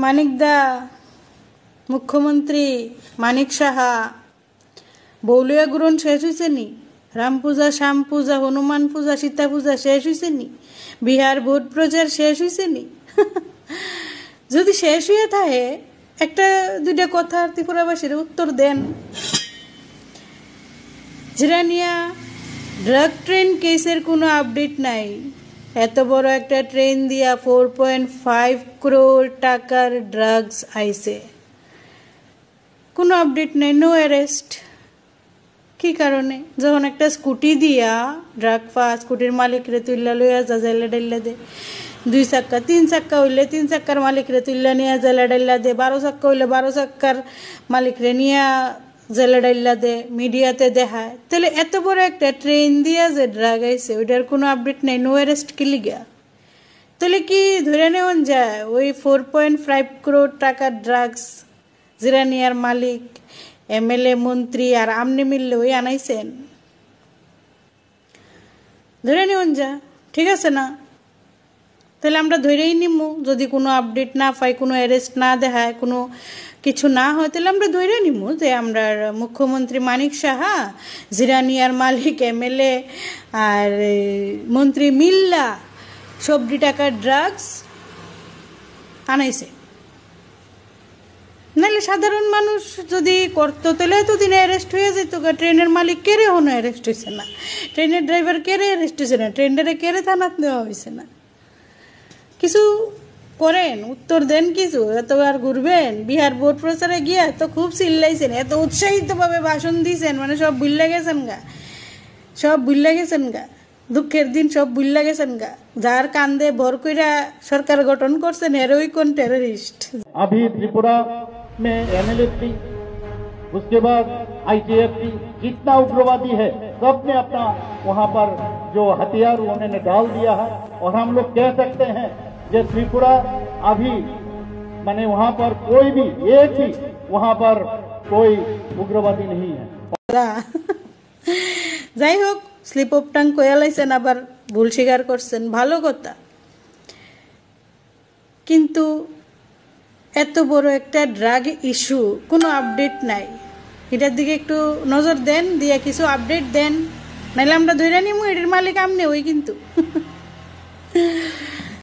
মানিকদা, মুখ্যমন্ত্রী মানিক সাহা, বৌলিয়া গ্রহণ শেষ হয়েছে নি? রাম পূজা, শ্যাম পূজা, হনুমান পূজা, সীতা পূজা শেষ হয়েছে নি? বিহার ভোট প্রচার শেষ হয়েছে নি? যদি শেষ হয়ে থাকে একটা দুইটা কথা ত্রিপুরাবাসীর উত্তর দেন। জিরানিয়া ড্রাগ ট্রেন কেসের কোনো আপডেট নাই। এত বড় একটা ট্রেন দিয়া 4.5 crore টাকার ড্রাগস আইছে, কোনো আপডেট নেই, নো অ্যারেস্ট। কি কারণে? যখন একটা স্কুটি দিয়া ড্রাগ স্কুটির মালিকরে তুল্লা লইয়া যা জেলে ডাইলা দে, 2 চাক্কা 3 চাক্কা হইলে 3 চাক্কার মালিকরে তুল্লা নিয়ে জেলে ডাইলা দে, 12 চাক্কা হইলে 12 চাক্কার মালিকরে নিয়ে জেলে ডাইলা দে, মিডিয়াতে দেখায়। তাহলে এত বড় একটা ট্রেন দিয়া যে ড্রাগ আইছে ওইটার কোনো আপডেট নেই, নো অ্যারেস্ট কি লিগা? তাহলে কি ধরে নেওয়া যায় ওই 4.5 crore টাকার ড্রাগস জিরানিয়ার মালিক, এমএলএ, মন্ত্রী আর আমনি মিললে ওই আনাইছেন? ধরে নেওয়া যা, ঠিক আছে না? তাহলে আমরা ধরেই নিমু, যদি কোনো আপডেট না পাই, কোনো অ্যারেস্ট না দেখায়, কোনো কিছু না হয়, তাহলে আমরা ধরে নিমু যে আমরা মুখ্যমন্ত্রী মানিক সাহা, জিরানিয়ার মালিক, এমএলএ আর মন্ত্রী মিল্লা 70 টাকার ড্রাগস আনাইছে। নাহলে সাধারণ মানুষ যদি করতো তাহলে এতদিনে অ্যারেস্ট হয়ে যেত। ট্রেনের মালিক কেড়ে হনো অ্যারেস্ট হয়েছে না, ট্রেনের ড্রাইভার কেড়ে অ্যারেস্ট হয়েছে না, ট্রেনটারে কেড়ে থানাত নেওয়া হয়েছে না। কিছু করেন, উত্তর দেন কিছু। এত আর ঘুরবেন? বিহার ভোট প্রচারে গিয়া তো খুব চিল্লাইছেন, এত উৎসাহিতভাবে ভাষণ দিয়েছেন, মানে সব ভুল্লা গেছেন গা, সব ভুল্লা গেছেন গা, দুঃখের দিন সব ভুল্লা গেছেন গা। যার কান্দে ভর কইরা সরকার গঠন করছেন এরই কোন টেররিস্ট। अभी त्रिपुरा में एनएलएफटी, उसके बाद आईटीएफटी, जितना उग्रवादी है सबने अपना वहां पर जो हथियार उन्होंने डाल दिया है। और हम लोग कह सकते हैं कि त्रिपुरा अभी माने वहां पर कोई भी एक भी वहां पर कोई उग्रवादी नहीं है। যাই হোক, স্লিপ অফ টাং কয়া লাইছেন, আবার ভুল স্বীকার করছেন, ভালো কথা। কিন্তু এত বড় একটা ড্রাগ ইস্যু, কোনো আপডেট নাই। এটার দিকে একটু নজর দেন, দিয়ে কিছু আপডেট দেন, নাহলে আমরা ধরে নিমু এটার মালিক আমনে ওই কিন্তু।